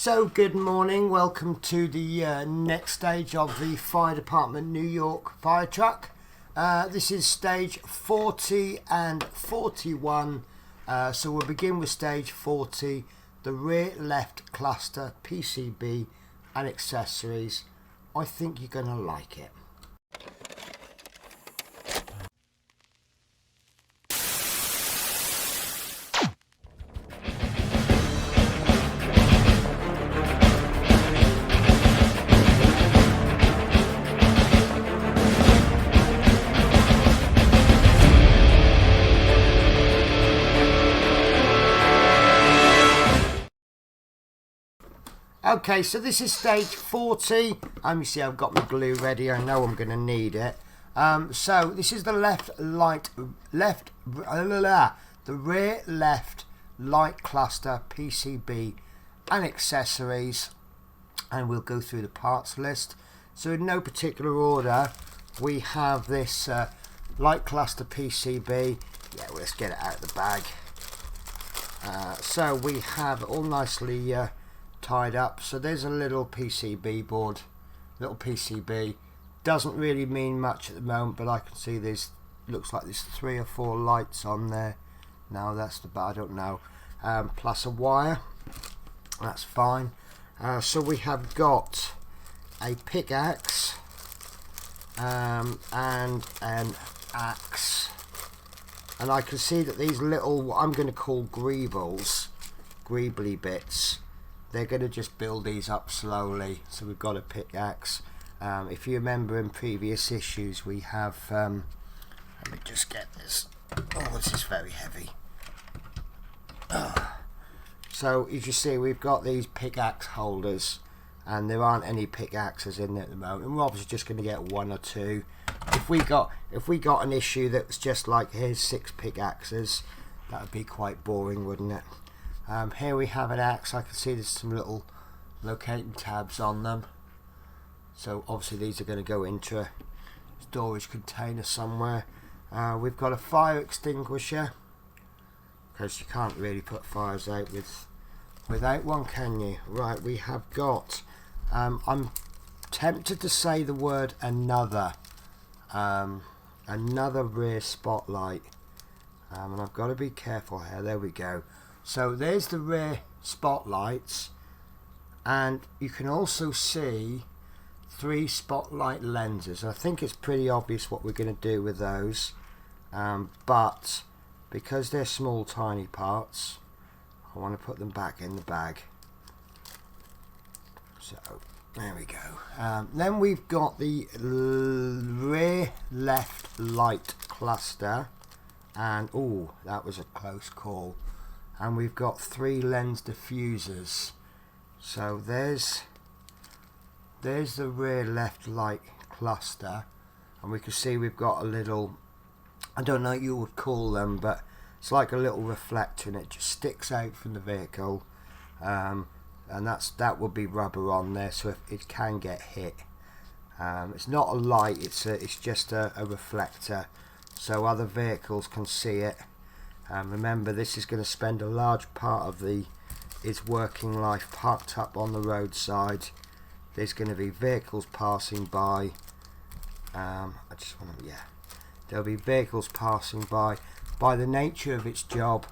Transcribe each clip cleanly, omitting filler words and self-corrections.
So good morning, welcome to the next stage of the Fire Department New York fire truck. This is stage 40 and 41, so we'll begin with stage 40, the rear left cluster PCB and accessories. I think you're going to like it. Okay, so this is stage 40. You see I've got my glue ready. I know I'm going to need it. So this is the the rear left light cluster PCB and accessories, and we'll go through the parts list. So in no particular order, we have this light cluster PCB. Yeah, well, let's get it out of the bag. So we have it all nicely tied up. So there's a little PCB board, little PCB. Doesn't really mean much at the moment, but I can see there's, looks like there's 3 or 4 lights on there. No, that's the bad, I don't know. Plus a wire, that's fine. So we have got a pickaxe and an axe, and I can see that these little, what I'm going to call greebly bits, they're going to just build these up slowly. So we've got a pickaxe. If you remember in previous issues, we have, let me just get this. Oh, this is very heavy. So as you see, we've got these pickaxe holders, and there aren't any pickaxes in there at the moment, and we're obviously just going to get 1 or 2. If we got an issue that was just like, here's 6 pickaxes, that would be quite boring, wouldn't it? Here we have an axe. I can see there's some little locating tabs on them, so obviously these are going to go into a storage container somewhere. We've got a fire extinguisher, because you can't really put fires out without one, can you? Right, we have got, I'm tempted to say the word another rear spotlight, and I've got to be careful here. There we go. So there's the rear spotlights, and you can also see 3 spotlight lenses. I think it's pretty obvious what we're going to do with those, but because they're small tiny parts, I want to put them back in the bag. So there we go. Then we've got the rear left light cluster, and oh, that was a close call. And we've got 3 lens diffusers. So there's the rear left light cluster, and we can see we've got a little, I don't know what you would call them, but it's like a little reflector, and it just sticks out from the vehicle, and that would be rubber on there, so if it can get hit. It's not a light, it's just a reflector, so other vehicles can see it. Remember, this is going to spend a large part of its working life parked up on the roadside. There's going to be vehicles passing by. There'll be vehicles passing by. By the nature of its job,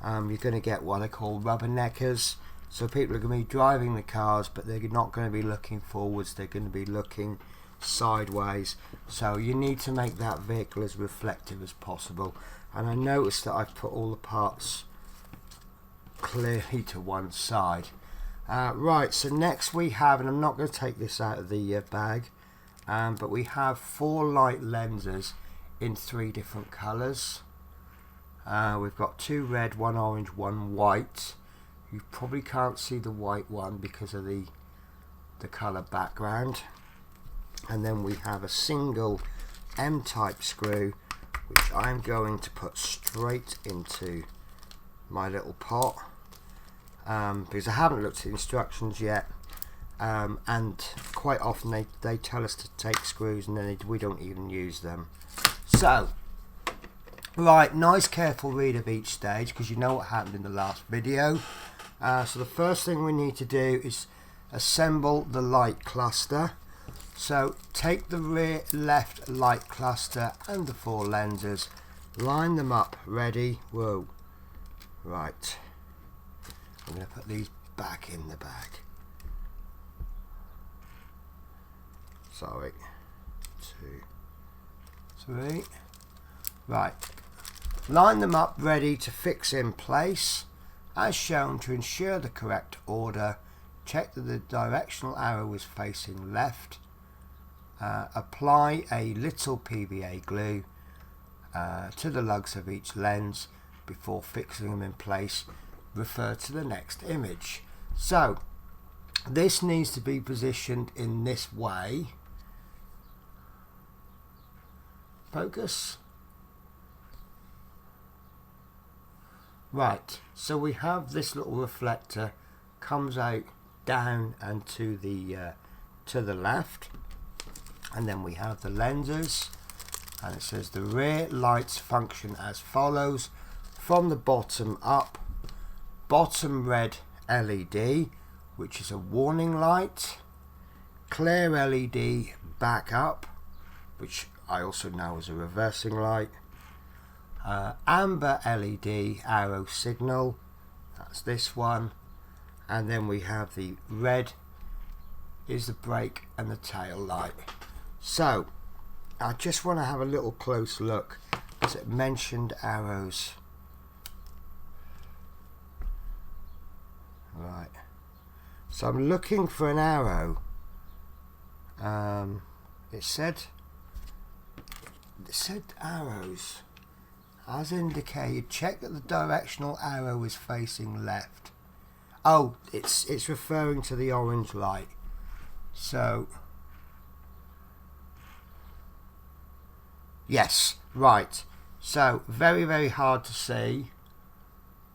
you're going to get what I call rubberneckers. So people are going to be driving the cars, but they're not going to be looking forwards. They're going to be looking sideways. So you need to make that vehicle as reflective as possible. And I noticed that I've put all the parts clearly to one side. Right, so next we have, and I'm not going to take this out of the bag, but we have 4 light lenses in 3 different colours. We've got 2 red, 1 orange, 1 white. You probably can't see the white one because of the colour background. And then we have a single M-type screw, which I'm going to put straight into my little pot, because I haven't looked at the instructions yet, and quite often they tell us to take screws and then we don't even use them. So right, nice careful read of each stage, because you know what happened in the last video. So the first thing we need to do is assemble the light cluster. So take the rear left light cluster and the 4 lenses, line them up, ready. Whoa, right, I'm going to put these back in the bag. Sorry, 2, 3, right, line them up ready to fix in place as shown. To ensure the correct order, check that the directional arrow is facing left. Apply a little PVA glue to the lugs of each lens before fixing them in place. Refer to the next image. So this needs to be positioned in this way. Focus. Right, so we have this little reflector comes out down and to the left, and then we have the lenses, and it says the rear lights function as follows: from the bottom up, bottom red LED, which is a warning light, clear LED back up, which I also know as a reversing light, amber LED arrow signal, that's this one, and then we have the red is the brake and the tail light. So I just want to have a little close look, as it mentioned arrows. Right, so I'm looking for an arrow. It said arrows as indicated. Check that the directional arrow is facing left. Oh, it's referring to the orange light. So yes, right, so very hard to see,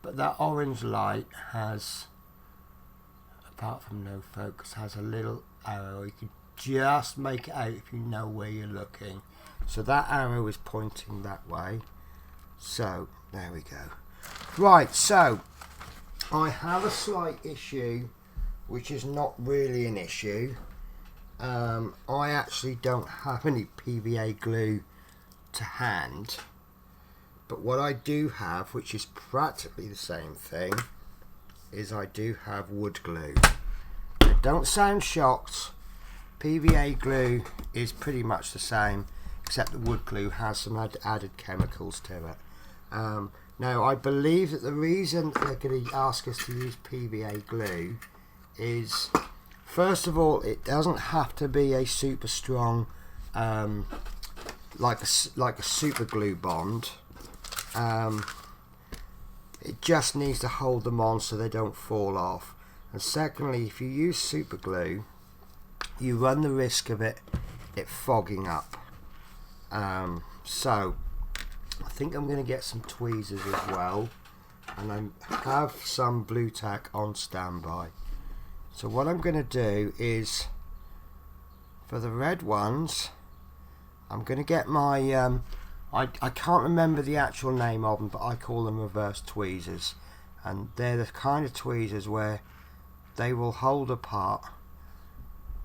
but that orange light has, apart from no focus, has a little arrow. You can just make it out if you know where you're looking. So that arrow is pointing that way. So there we go. Right, so I have a slight issue, which is not really an issue. I actually don't have any PVA glue to hand, but what I do have, which is practically the same thing, is I do have wood glue. Don't sound shocked. PVA glue is pretty much the same, except the wood glue has some added chemicals to it. Now I believe that the reason they're going to ask us to use PVA glue is, first of all, it doesn't have to be a super strong like a super glue bond. It just needs to hold them on so they don't fall off. And secondly, if you use super glue, you run the risk of it fogging up. So I think I'm going to get some tweezers as well, and I have some blue tack on standby. So what I'm going to do is, for the red ones, I'm going to get my I can't remember the actual name of them, but I call them reverse tweezers, and they're the kind of tweezers where they will hold apart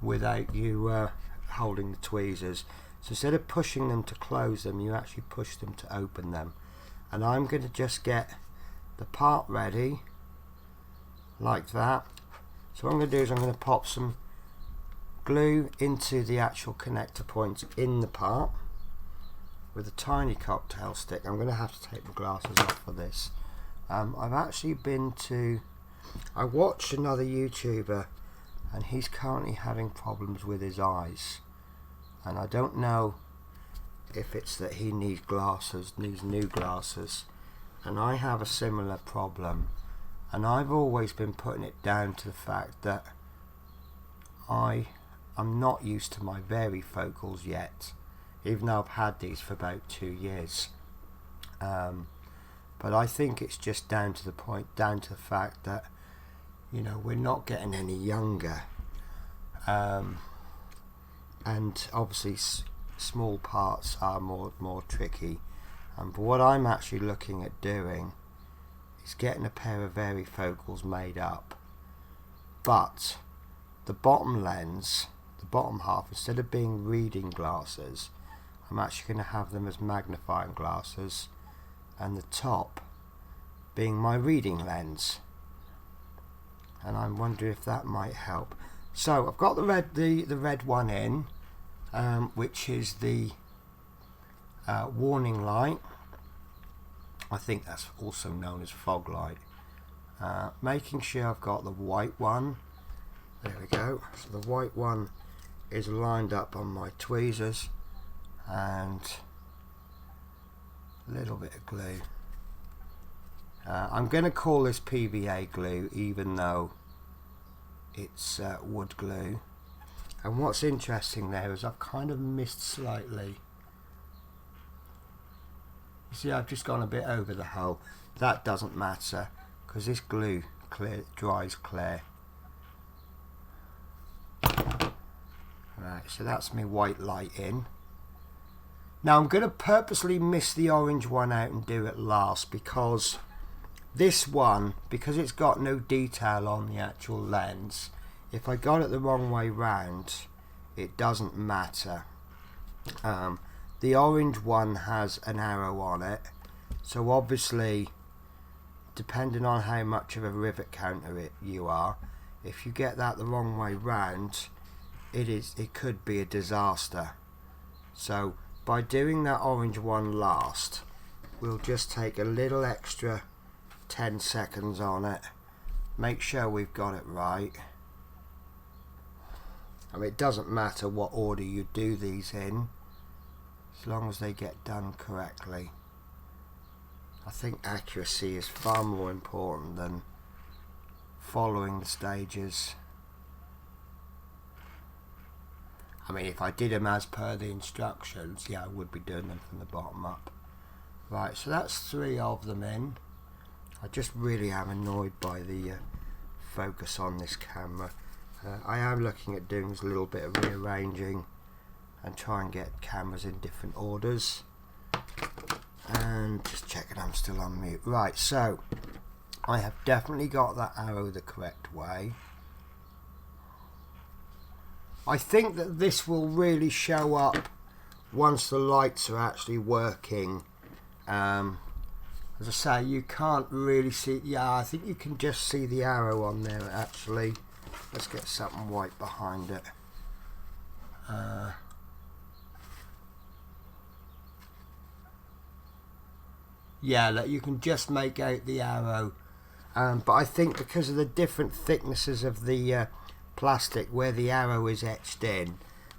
without you holding the tweezers. So instead of pushing them to close them, you actually push them to open them. And I'm going to just get the part ready like that. So what I'm going to do is I'm going to pop some glue into the actual connector points in the part with a tiny cocktail stick. I'm going to have to take my glasses off for this. I've actually been to, I watched another YouTuber, and he's currently having problems with his eyes, and I don't know if it's that he needs glasses, needs new glasses, and I have a similar problem, and I've always been putting it down to the fact that I'm not used to my varifocals yet, even though I've had these for about 2 years. But I think it's just down to the fact that, you know, we're not getting any younger, and obviously small parts are more tricky. But what I'm actually looking at doing is getting a pair of varifocals made up, but the bottom lens, the bottom half, instead of being reading glasses, I'm actually going to have them as magnifying glasses, and the top being my reading lens. And I'm wondering if that might help. So I've got the red one in, which is the warning light. I think that's also known as fog light. Making sure I've got the white one. There we go. So the white one is lined up on my tweezers, and a little bit of glue. I'm going to call this PVA glue, even though it's wood glue. And what's interesting there is I've kind of missed slightly. You see, I've just gone a bit over the hole. That doesn't matter because this glue dries clear. Right, so that's my white light in. Now I'm going to purposely miss the orange one out and do it last, because this one, because it's got no detail on the actual lens, if I got it the wrong way round, it doesn't matter. The orange one has an arrow on it, so obviously, depending on how much of a rivet counter you are, if you get that the wrong way round, it could be a disaster. So by doing that orange one last, we'll just take a little extra 10 seconds on it, make sure we've got it right. I mean, it doesn't matter what order you do these in, as long as they get done correctly. I think accuracy is far more important than following the stages. I mean, if I did them as per the instructions, yeah, I would be doing them from the bottom up. Right, so that's 3 of them in. I just really am annoyed by the focus on this camera. I am looking at doing a little bit of rearranging and try and get cameras in different orders. And just checking I'm still on mute. Right, so I have definitely got that arrow the correct way. I think that this will really show up once the lights are actually working. As I say, you can't really see. Yeah, I think you can just see the arrow on there actually. Let's get something white behind it. Yeah, look, you can just make out the arrow. But I think because of the different thicknesses of the plastic where the arrow is etched in,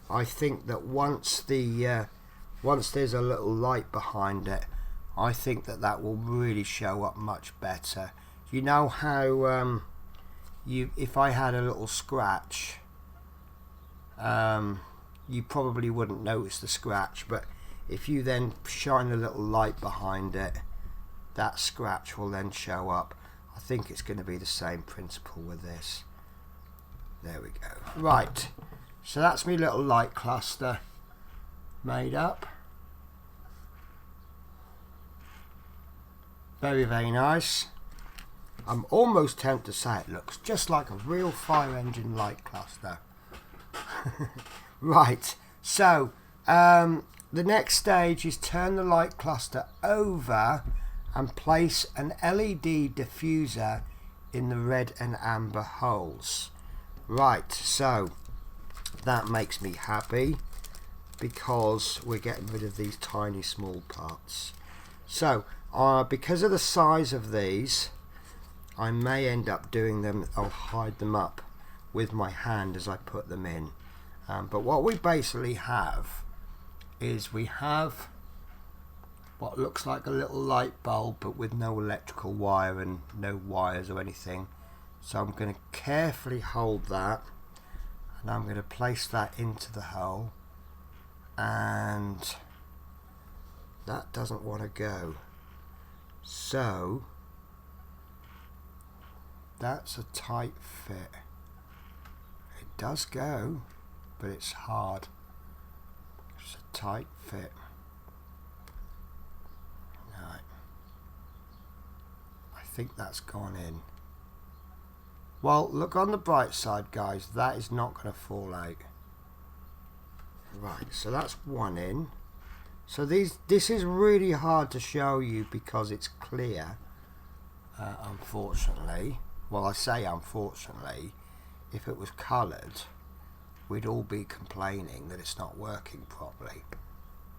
I think that once there's a little light behind it, I think that will really show up much better. You know how if I had a little scratch, you probably wouldn't notice the scratch, but if you then shine a little light behind it, that scratch will then show up. I think it's going to be the same principle with this. There we go. Right, so that's my little light cluster made up. Very, very nice. I'm almost tempted to say it looks just like a real fire engine light cluster. Right, so the next stage is turn the light cluster over and place an LED diffuser in the red and amber holes. Right, so that makes me happy because we're getting rid of these tiny small parts. So because of the size of these, I may end up doing them, I'll hide them up with my hand as I put them in. But what we basically have is we have what looks like a little light bulb, but with no electrical wire and no wires or anything. So I'm going to carefully hold that, and I'm going to place that into the hole, and that doesn't want to go. So that's a tight fit. It does go, but it's hard. It's a tight fit. Right. I think that's gone in. Well, look on the bright side, guys, that is not going to fall out. Right, so that's one in. So this is really hard to show you because it's clear, unfortunately. Well, I say unfortunately, if it was coloured, we'd all be complaining that it's not working properly.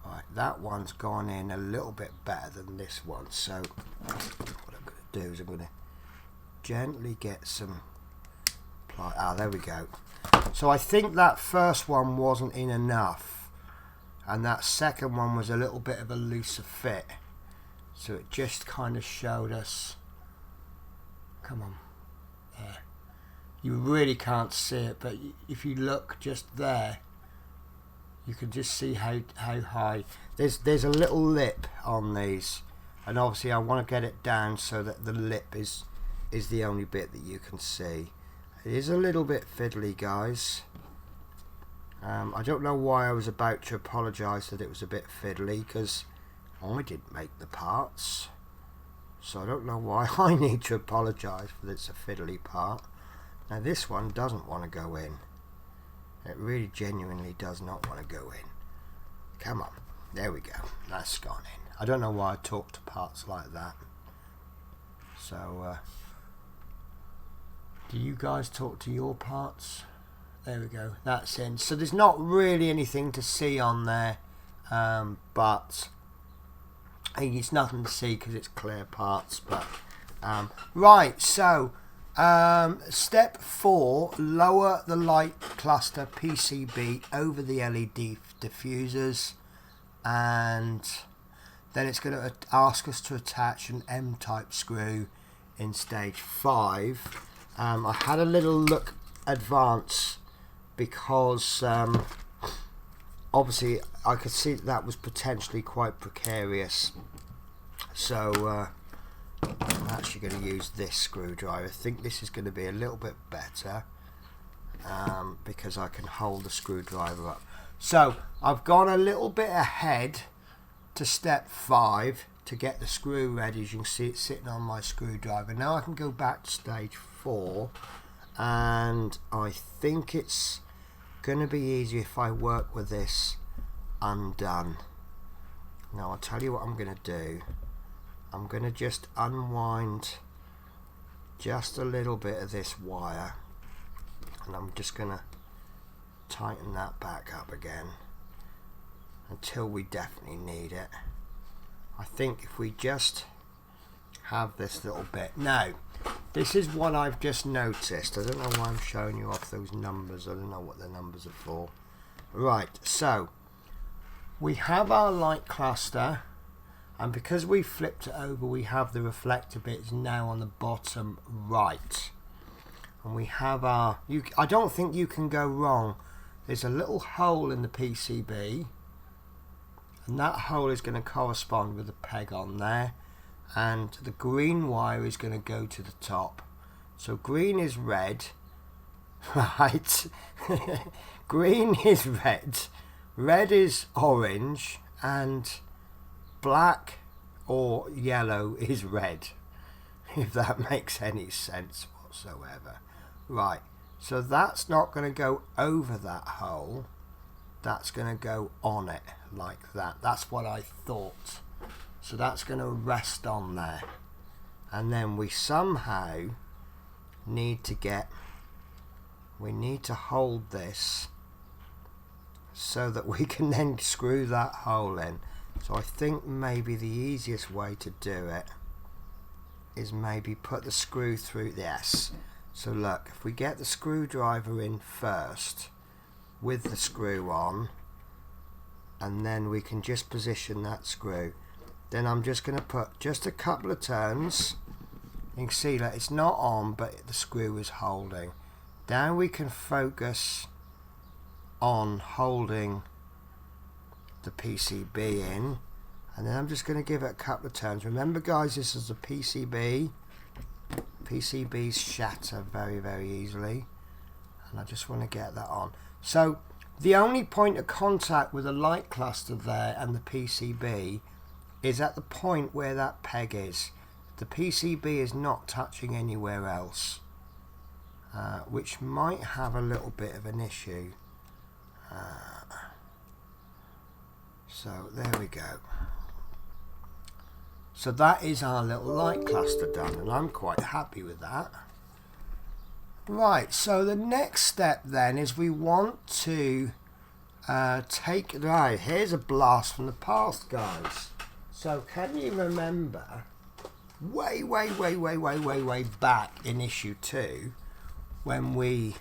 Right, that one's gone in a little bit better than this one. So what I'm going to do is I'm going to gently get some ply. Ah, there we go. So I think that first one wasn't in enough, and that second one was a little bit of a looser fit. So it just kind of showed us. Come on, there. You really can't see it, but if you look just there, you can just see how high. There's a little lip on these, and obviously I want to get it down so that the lip is the only bit that you can see. It is a little bit fiddly, guys. I don't know why I was about to apologise that it was a bit fiddly, because I didn't make the parts, so I don't know why I need to apologise that it's a fiddly part. Now this one doesn't want to go in. It really genuinely does not want to go in. Come on, there we go, that's gone in. I don't know why I talk to parts like that. So do you guys talk to your parts? There we go, that's in. So there's not really anything to see on there, but I think it's nothing to see because it's clear parts. But right, so step 4, lower the light cluster PCB over the LED diffusers, and then it's going to ask us to attach an M-type screw in stage 5. I had a little look advance because obviously I could see that was potentially quite precarious, so I'm actually going to use this screwdriver. I think this is going to be a little bit better because I can hold the screwdriver up. So I've gone a little bit ahead to step 5 to get the screw ready. As you can see, it's sitting on my screwdriver. Now I can go back to stage 4, and I think it's going to be easier if I work with this undone. Now I'll tell you what I'm going to do. I'm going to just unwind just a little bit of this wire, and I'm just going to tighten that back up again until we definitely need it. I think if we just have this little bit. Now this is what I've just noticed. I don't know why I'm showing you off those numbers. I don't know what the numbers are for. Right, so we have our light cluster, and because we flipped it over, we have the reflector bits now on the bottom right, and we have our I don't think you can go wrong. There's a little hole in the PCB, and that hole is going to correspond with the peg on there, and the green wire is going to go to the top. So green is red, right? Green is red, red is orange, and black or yellow is red, if that makes any sense whatsoever. Right, so that's not going to go over that hole, that's going to go on it like that. That's what I thought. So that's going to rest on there, and then we somehow need to hold this so that we can then screw that hole in. So I think maybe the easiest way to do it is maybe put the screw through this. So look, if we get the screwdriver in first with the screw on, and then we can just position that screw. Then I'm just going to put just a couple of turns. You can see that it's not on, but the screw is holding. Now we can focus on holding the PCB in, and then I'm just going to give it a couple of turns. Remember guys, this is a PCB. PCBs shatter very, very easily, and I just want to get that on. So the only point of contact with the light cluster there and the PCB is at the point where that peg is. the PCB is not touching anywhere else, which might have a little bit of an issue. So there we go. So that is our little light cluster done, and I'm quite happy with that. Right, so the next step then is we want to take, right, here's a blast from the past, guys. So can you remember way back in issue 2 when we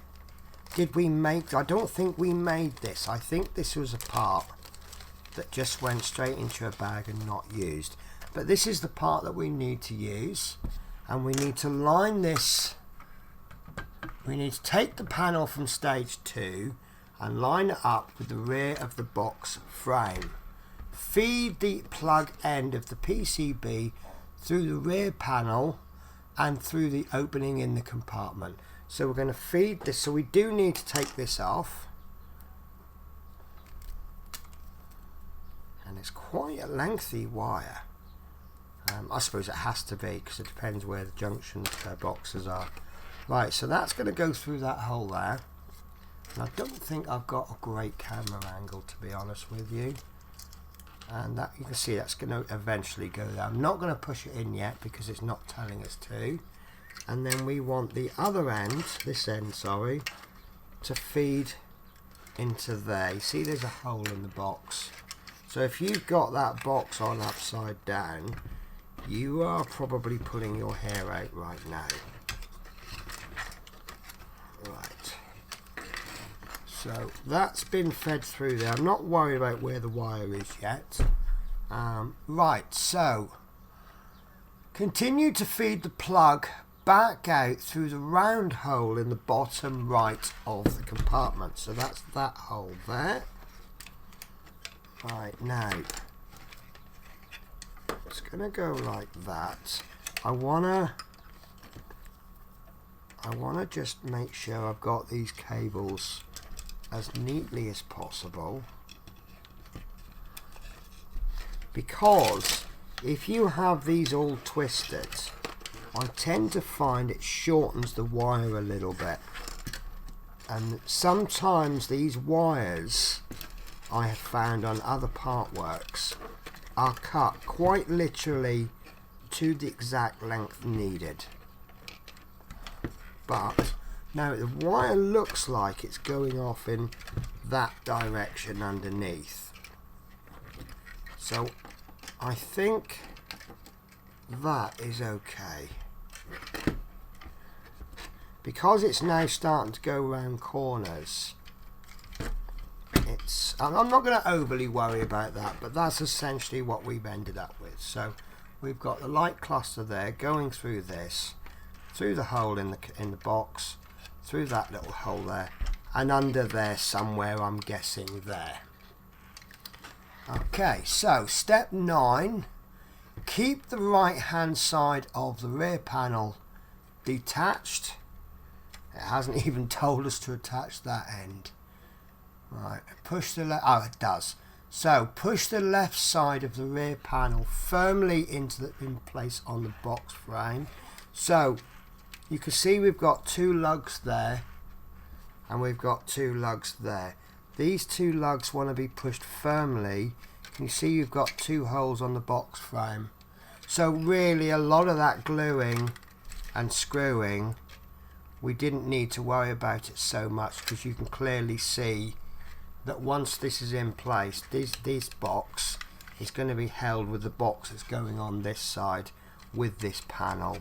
make, I don't think we made this. I think this was a part that just went straight into a bag and not used. But this is the part that we need to use, and we need to line this. We need to take the panel from stage 2 and line it up with the rear of the box frame. Feed the plug end of the PCB through the rear panel and through the opening in the compartment. So we're going to feed this, so we do need to take this off. And it's quite a lengthy wire. I suppose it has to be, because it depends where the junction boxes are. Right, so that's going to go through that hole there. And I don't think I've got a great camera angle, to be honest with you. And that, you can see that's going to eventually go there. I'm not going to push it in yet because it's not telling us to. And then we want the other end, this end, sorry, to feed into there. You see there's a hole in the box. So if you've got that box on upside down, you are probably pulling your hair out right now. Right. So that's been fed through there. I'm not worried about where the wire is yet. Right, so continue to feed the plug back out through the round hole in the bottom right of the compartment. So that's that hole there. Right, now it's gonna go like that. I wanna just make sure I've got these cables as neatly as possible, because if you have these all twisted, I tend to find it shortens the wire a little bit, and sometimes these wires I have found on other part works are cut quite literally to the exact length needed. But now the wire looks like it's going off in that direction underneath, so I think that is okay, because it's now starting to go around corners. I'm not going to overly worry about that, but that's essentially what we've ended up with. So we've got the light cluster there going through this, through the hole in the box, through that little hole there, and under there somewhere, I'm guessing there. Okay, so step 9, keep the right hand side of the rear panel detached. It hasn't even told us to attach that end. Right, push the left, oh it does. So push the left side of the rear panel firmly in place on the box frame. So you can see we've got 2 lugs there, and we've got 2 lugs there. These 2 lugs want to be pushed firmly. Can you see you've got 2 holes on the box frame? So really a lot of that gluing and screwing, we didn't need to worry about it so much, because you can clearly see that once this is in place, this box is going to be held with the box that's going on this side with this panel.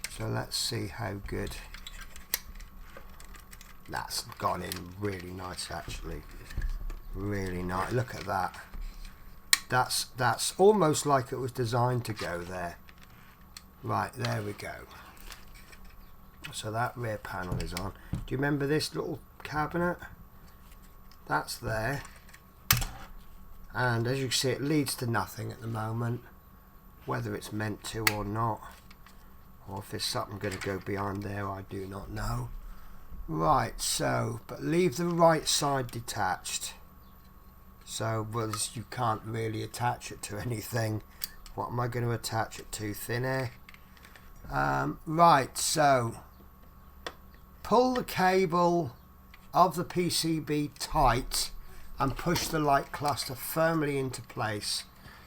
So let's see how good that's gone in. Really nice, actually, really nice. Look at that. That's almost like it was designed to go there. Right, there we go. So that rear panel is on. Do you remember this little cabinet? That's there, and as you can see, it leads to nothing at the moment, whether it's meant to or not, or if there's something going to go behind there, I do not know. Right, so but leave the right side detached, so well, you can't really attach it to anything What am I going to attach it to? Thin air. Right, so pull the cable of the PCB tight and push the light cluster firmly into place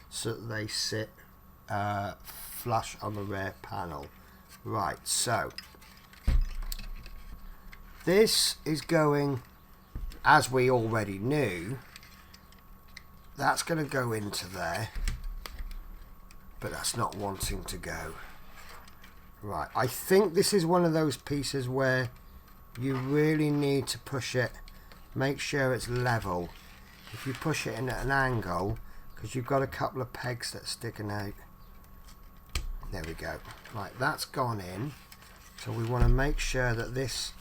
so that they sit flush on the rear panel. Right, so this is going, as we already knew, that's going to go into there, but that's not wanting to go. Right, I think this is one of those pieces where you really need to push it, make sure it's level. If you push it in at an angle, because you've got a couple of pegs that's sticking out. There we go. Right, that's gone in. So we want to make sure that this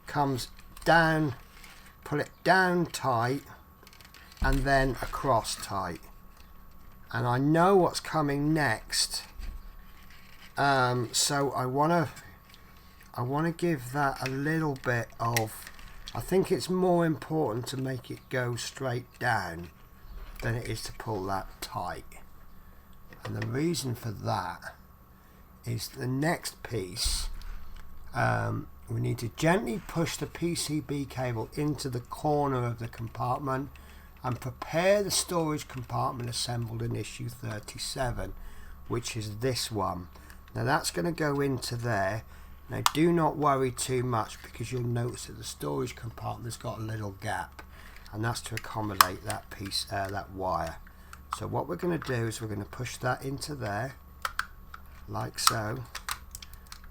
comes down, pull it down tight, and then across tight. And I know what's coming next. So I want to give that a little bit of, I think it's more important to make it go straight down than it is to pull that tight. And the reason for that is the next piece, we need to gently push the PCB cable into the corner of the compartment and prepare the storage compartment assembled in issue 37, which is this one. Now that's going to go into there. Now do not worry too much, because you'll notice that the storage compartment's got a little gap, and that's to accommodate that piece, that wire. So what we're going to do is we're going to push that into there, like so.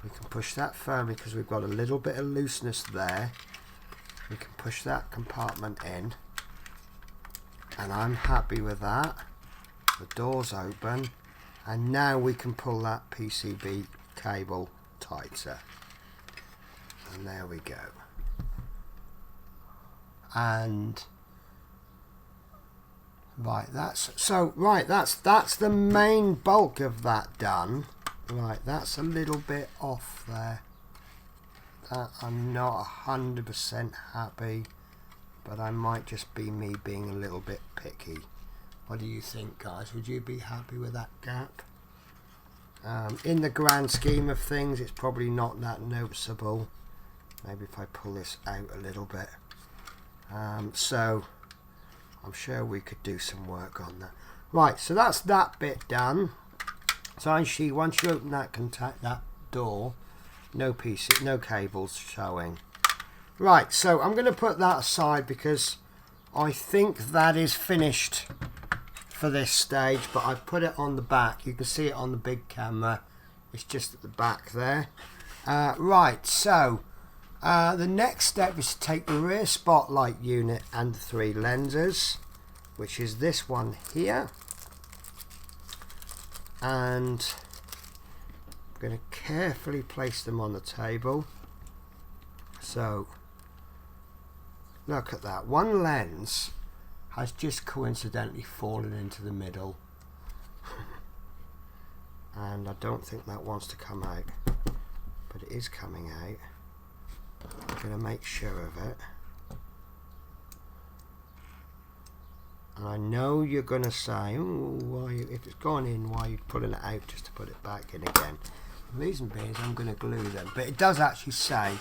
We can push that firmly because we've got a little bit of looseness there. We can push that compartment in, and I'm happy with that. The door's open, and now we can pull that PCB cable tighter, and there we go. And right, that's the main bulk of that done. Right, that's a little bit off there. That I'm not 100% happy, but I might just be me being a little bit picky. What do you think, guys? Would you be happy with that gap? In the grand scheme of things, it's probably not that noticeable. Maybe if I pull this out a little bit. So I'm sure we could do some work on that. Right, so that's that bit done. So actually, once you open that door, no cables showing. Right, so I'm going to put that aside because I think that is finished for this stage, but I've put it on the back. You can see it on the big camera. It's just at the back there. Right, so the next step is to take the rear spotlight unit and the 3 lenses, which is this one here. And I'm going to carefully place them on the table. So look at that. One lens has just coincidentally fallen into the middle. And I don't think that wants to come out, but it is coming out. I'm going to make sure of it. And I know you're going to say, oh, why, if it's gone in, why are you pulling it out just to put it back in again? The reason being is I'm going to glue them. But it does actually say,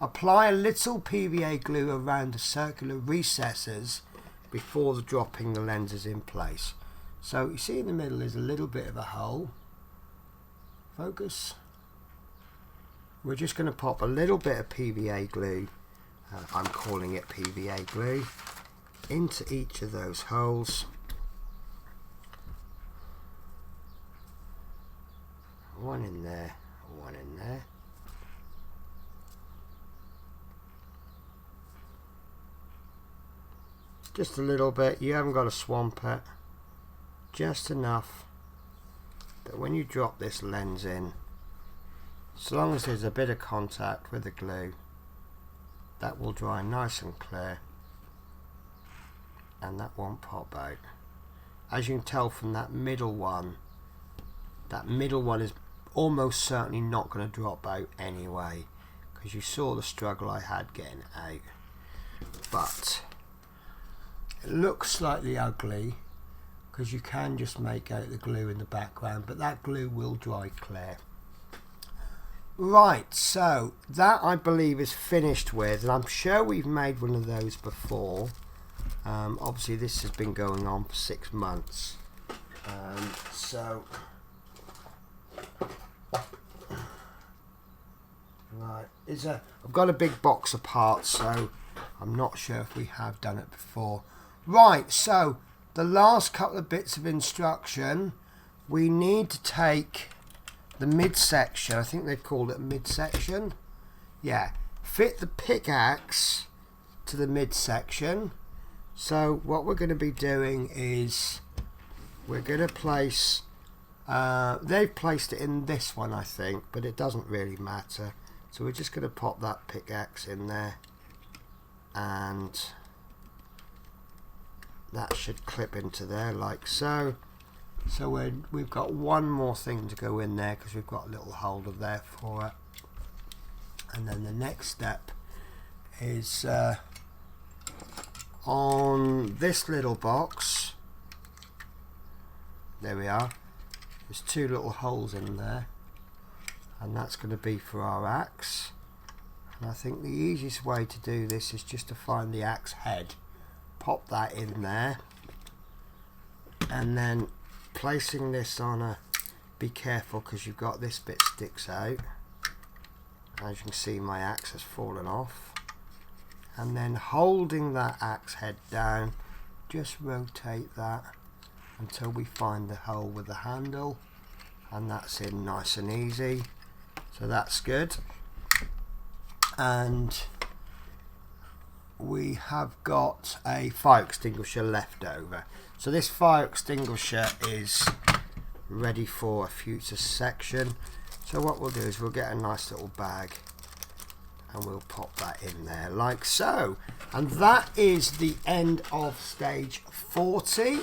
apply a little PVA glue around the circular recesses before dropping the lenses in place. So you see in the middle is a little bit of a hole. Focus. We're just going to pop a little bit of PVA glue, I'm calling it PVA glue, into each of those holes. One in there, one in there. Just a little bit, you haven't got to swamp it. Just enough that when you drop this lens in, as long as there's a bit of contact with the glue, that will dry nice and clear, and that won't pop out. As you can tell from that middle one is almost certainly not going to drop out anyway, because you saw the struggle I had getting out. But it looks slightly ugly because you can just make out the glue in the background, but that glue will dry clear. Right, so that I believe is finished with, and I'm sure we've made one of those before. Obviously this has been going on for 6 months. Right, I've got a big box of parts, so I'm not sure if we have done it before. Right, so the last couple of bits of instruction, we need to take the midsection, I think they've called it midsection. Yeah, fit the pickaxe to the midsection. So what we're going to be doing is we're going to place, they've placed it in this one I think, but it doesn't really matter. So we're just going to pop that pickaxe in there, and that should clip into there like so. So we've got one more thing to go in there because we've got a little holder there for it. And then the next step is on this little box. There we are. There's 2 little holes in there, and that's going to be for our axe. And I think the easiest way to do this is just to find the axe head, pop that in there, and then placing this on a, be careful because you've got this bit sticks out. As you can see, my axe has fallen off, and then holding that axe head down, just rotate that until we find the hole with the handle, and that's in nice and easy. So that's good. And we have got a fire extinguisher left over. So this fire extinguisher is ready for a future section. So what we'll do is we'll get a nice little bag and we'll pop that in there like so. And that is the end of stage 40.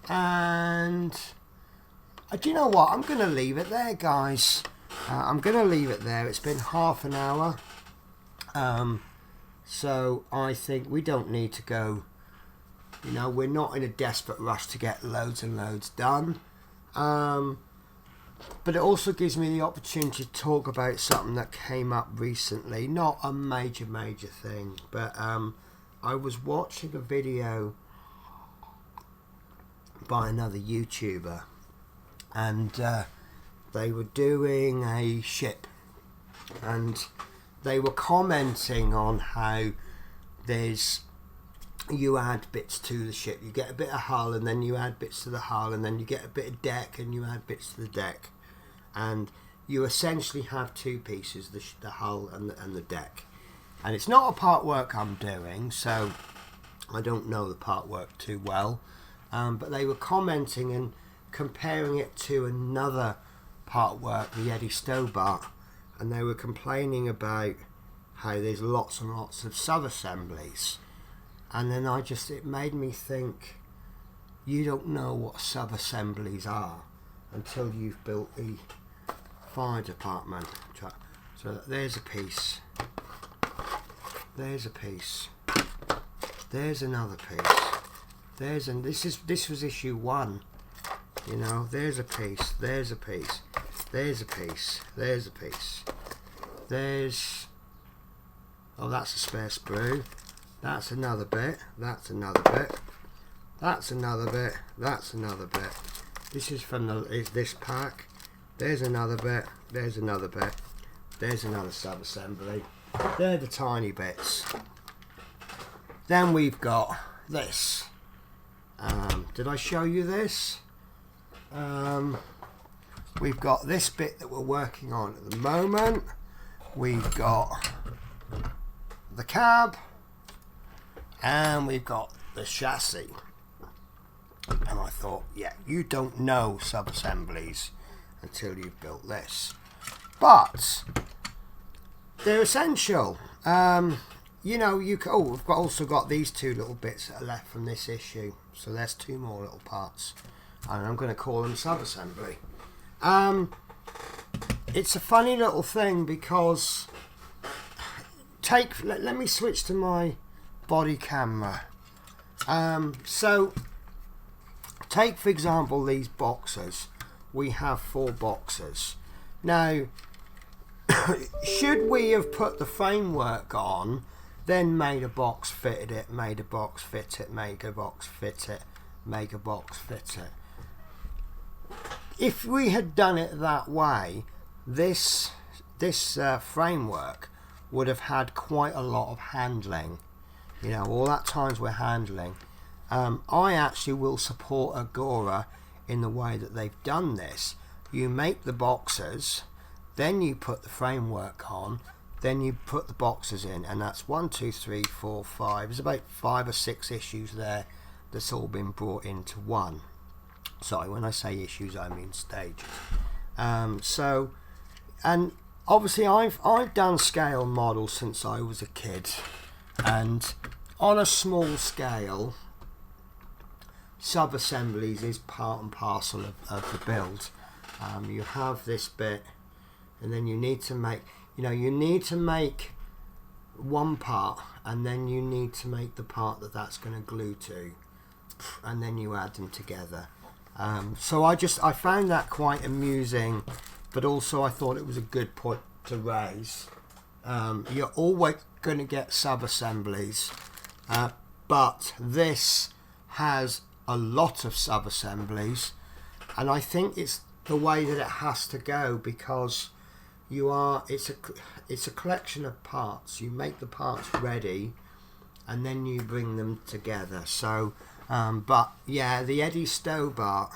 And do you know what? I'm going to leave it there, guys. I'm going to leave it there. It's been half an hour. So I think we don't need to go, you know, we're not in a desperate rush to get loads and loads done. But it also gives me the opportunity to talk about something that came up recently. Not a major thing, but I was watching a video by another YouTuber, and they were doing a ship, and they were commenting on how you add bits to the ship. You get a bit of hull, and then you add bits to the hull, and then you get a bit of deck, and you add bits to the deck, and you essentially have 2 pieces, the hull and the deck. And it's not a part work I'm doing, so I don't know the part work too well, but they were commenting and comparing it to another part work, the Eddie Stobart, and they were complaining about how there's lots and lots of sub-assemblies. And then it made me think, you don't know what sub-assemblies are until you've built the fire department truck. So there's a piece, there's a piece, there's another piece, this was issue 1, you know, there's a piece, there's a piece, there's a piece, there's a piece, there's, oh, that's a spare sprue. That's another bit, that's another bit, that's another bit, that's another bit. This is from this pack. There's another bit, there's another bit, there's another sub-assembly. They're the tiny bits. Then we've got this. Did I show you this? We've got this bit that we're working on at the moment. We've got the cab, and we've got the chassis. And I thought, yeah, you don't know sub-assemblies until you've built this, but they're essential. You know, we've also got these 2 little bits that are left from this issue, so there's 2 more little parts, and I'm going to call them sub-assembly. It's a funny little thing because let me switch to my body camera. So take for example these boxes. We have 4 boxes. Now, should we have put the framework on, then made a box, fitted it, made a box, fit it, make a box, fit it, make a box, fit it. If we had done it that way, this framework would have had quite a lot of handling. You know, all that times we're handling. I actually will support Agora in the way that they've done this. You make the boxes, then you put the framework on, then you put the boxes in, and that's 1, 2, 3, 4, 5. There's about 5 or 6 issues there that's all been brought into one. Sorry, when I say issues I mean stages. So, and obviously I've done scale models since I was a kid, and on a small scale, sub-assemblies is part and parcel of the build. You have this bit, and then you need to make, you know, you need to make one part, and then you need to make the part that's going to glue to, and then you add them together. So I found that quite amusing, but also I thought it was a good point to raise. You're always going to get sub-assemblies, but this has a lot of sub-assemblies, and I think it's the way that it has to go, because it's a collection of parts. You make the parts ready and then you bring them together. So but yeah, the Eddie Stobart,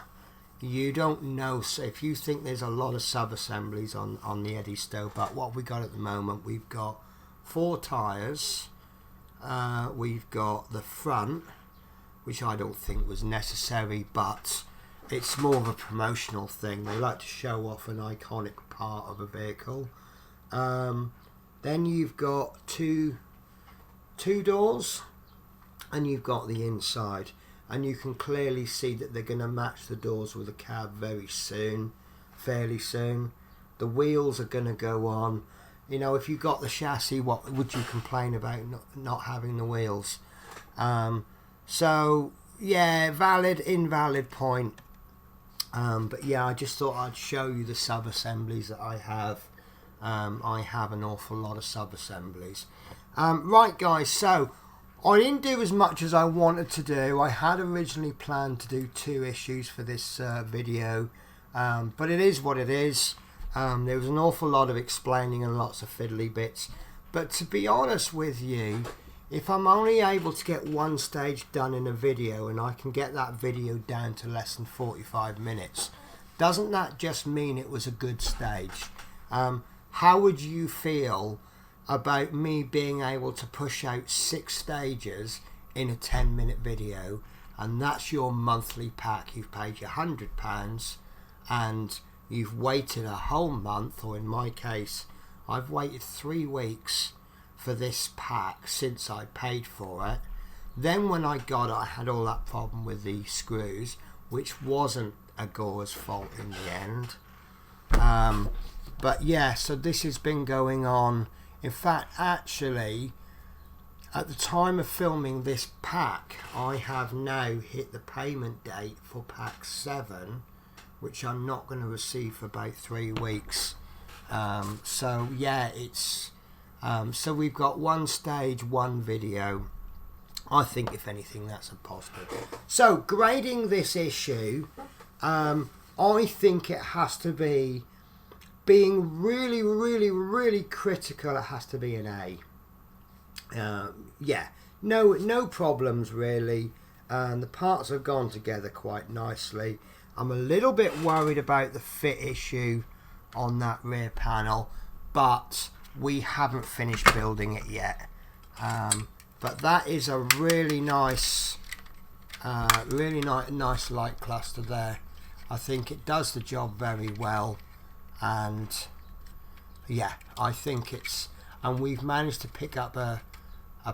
you don't know. So if you think there's a lot of sub-assemblies on the Eddie Stobart, what we got at the moment, we've got 4 tyres, we've got the front, which I don't think was necessary, but it's more of a promotional thing. They like to show off an iconic part of a vehicle. Then you've got two doors, and you've got the inside, and you can clearly see that they're going to match the doors with the cab very soon, fairly soon. The wheels are going to go on. You know, if you got the chassis, what would you complain about not having the wheels? So yeah, valid, invalid point. But yeah, I just thought I'd show you the sub-assemblies that I have. I have an awful lot of sub-assemblies. Right guys, so I didn't do as much as I wanted to do. I had originally planned to do 2 issues for this video, but it is what it is. There was an awful lot of explaining and lots of fiddly bits, but to be honest with you, if I'm only able to get one stage done in a video, and I can get that video down to less than 45 minutes, doesn't that just mean it was a good stage? How would you feel about me being able to push out 6 stages in a 10-minute video, and that's your monthly pack? You've paid your £100 and you've waited a whole month, or in my case I've waited 3 weeks for this pack since I paid for it. Then when I got it, I had all that problem with the screws, which wasn't Agora's fault in the end. But yeah, so this has been going on. In fact, actually, at the time of filming this pack, I have now hit the payment date for pack 7, which I'm not going to receive for about 3 weeks. So yeah, it's so we've got 1 stage, 1 video. I think if anything that's a positive. So grading this issue, I think it has to be, being really critical, it has to be an A. Yeah, no problems really, and the parts have gone together quite nicely. I'm a little bit worried about the fit issue on that rear panel, but we haven't finished building it yet. But that is a really nice light cluster there. I think it does the job very well, and yeah, I think it's, and we've managed to pick up a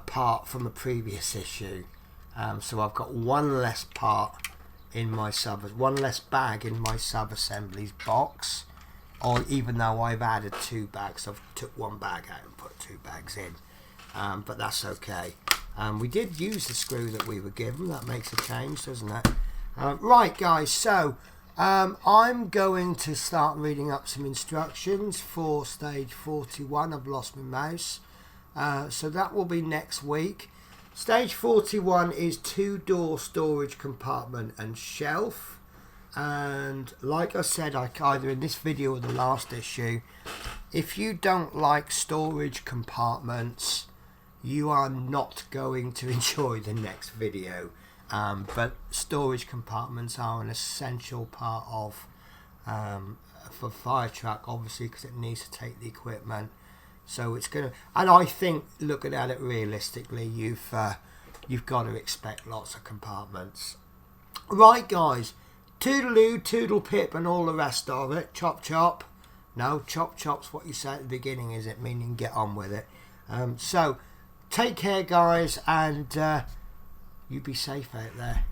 part from a previous issue. So I've got 1 less part in my one less bag in my sub-assemblies box, or even though I've added 2 bags, I've took 1 bag out and put 2 bags in, but that's okay. We did use the screw that we were given. That makes a change, doesn't it? Right guys, so I'm going to start reading up some instructions for stage 41. I've lost my mouse, so that will be next week. Stage 41 is 2-door storage compartment and shelf, and like I said, either in this video or the last issue, if you don't like storage compartments, you are not going to enjoy the next video. But storage compartments are an essential part of for fire truck, obviously, because it needs to take the equipment. So it's gonna, and I think, looking at it realistically, you've got to expect lots of compartments. Right guys, toodaloo, toodle pip and all the rest of it. Chop chop. No, chop chop's what you say at the beginning, is it? Meaning get on with it. So take care guys, and you be safe out there.